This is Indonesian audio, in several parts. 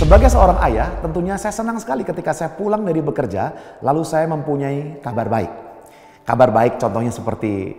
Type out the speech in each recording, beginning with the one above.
Sebagai seorang ayah, tentunya saya senang sekali ketika saya pulang dari bekerja, lalu saya mempunyai kabar baik. Kabar baik contohnya seperti,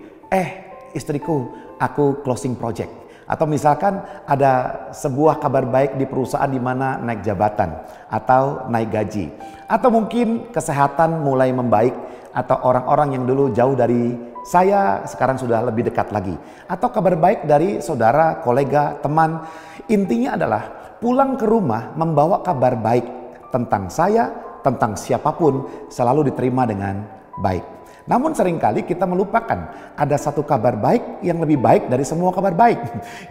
istriku, aku closing project. Atau misalkan ada sebuah kabar baik di perusahaan di mana naik jabatan atau naik gaji. Atau mungkin kesehatan mulai membaik atau orang-orang yang dulu jauh dari saya sekarang sudah lebih dekat lagi. Atau kabar baik dari saudara, kolega, teman. Intinya adalah pulang ke rumah membawa kabar baik tentang saya, tentang siapapun selalu diterima dengan baik. Namun seringkali kita melupakan ada satu kabar baik yang lebih baik dari semua kabar baik.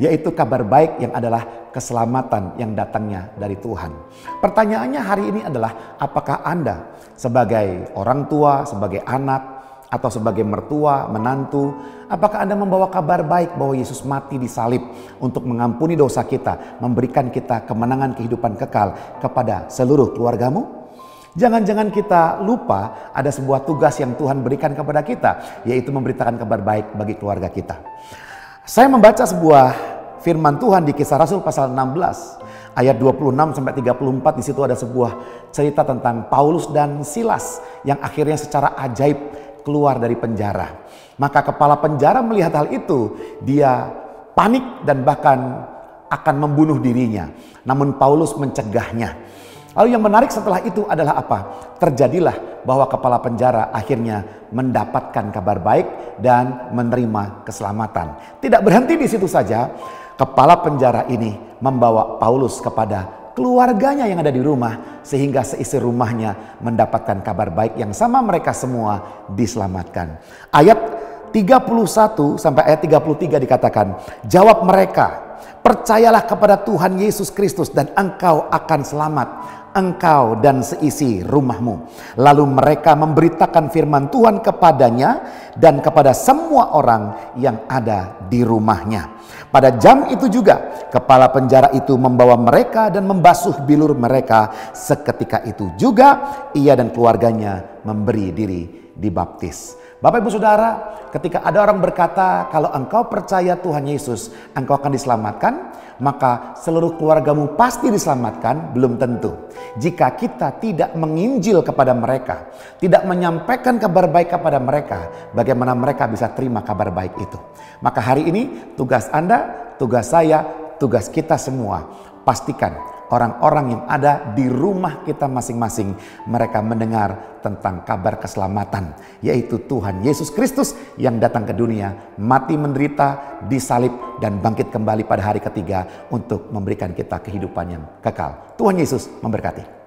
Yaitu kabar baik yang adalah keselamatan yang datangnya dari Tuhan. Pertanyaannya hari ini adalah apakah Anda sebagai orang tua, sebagai anak, atau sebagai mertua, menantu, apakah Anda membawa kabar baik bahwa Yesus mati di salib untuk mengampuni dosa kita, memberikan kita kemenangan kehidupan kekal kepada seluruh keluargamu? Jangan-jangan kita lupa ada sebuah tugas yang Tuhan berikan kepada kita, yaitu memberitakan kabar baik bagi keluarga kita. Saya membaca sebuah firman Tuhan di Kisah Rasul pasal 16 ayat 26 sampai 34. Di situ ada sebuah cerita tentang Paulus dan Silas yang akhirnya secara ajaib keluar dari penjara. Maka kepala penjara melihat hal itu, dia panik dan bahkan akan membunuh dirinya. Namun Paulus mencegahnya. Lalu yang menarik setelah itu adalah apa? Terjadilah bahwa kepala penjara akhirnya mendapatkan kabar baik dan menerima keselamatan. Tidak berhenti di situ saja, kepala penjara ini membawa Paulus kepada keluarganya yang ada di rumah, sehingga seisi rumahnya mendapatkan kabar baik yang sama, mereka semua diselamatkan. Ayat 31 sampai ayat 33 dikatakan, jawab mereka, percayalah kepada Tuhan Yesus Kristus dan engkau akan selamat, engkau dan seisi rumahmu. Lalu mereka memberitakan firman Tuhan kepadanya dan kepada semua orang yang ada di rumahnya. Pada jam itu juga kepala penjara itu membawa mereka dan membasuh bilur mereka. Seketika itu juga ia dan keluarganya memberi diri dibaptis. Bapak Ibu Saudara, ketika ada orang berkata kalau engkau percaya Tuhan Yesus, engkau akan diselamatkan, maka seluruh keluargamu pasti diselamatkan, belum tentu. Jika kita tidak menginjil kepada mereka, tidak menyampaikan kabar baik kepada mereka, bagaimana mereka bisa terima kabar baik itu? Maka hari ini tugas Anda, tugas saya, tugas kita semua, pastikan orang-orang yang ada di rumah kita masing-masing, mereka mendengar tentang kabar keselamatan, yaitu Tuhan Yesus Kristus yang datang ke dunia, mati menderita, disalib, dan bangkit kembali pada hari ketiga untuk memberikan kita kehidupan yang kekal. Tuhan Yesus memberkati.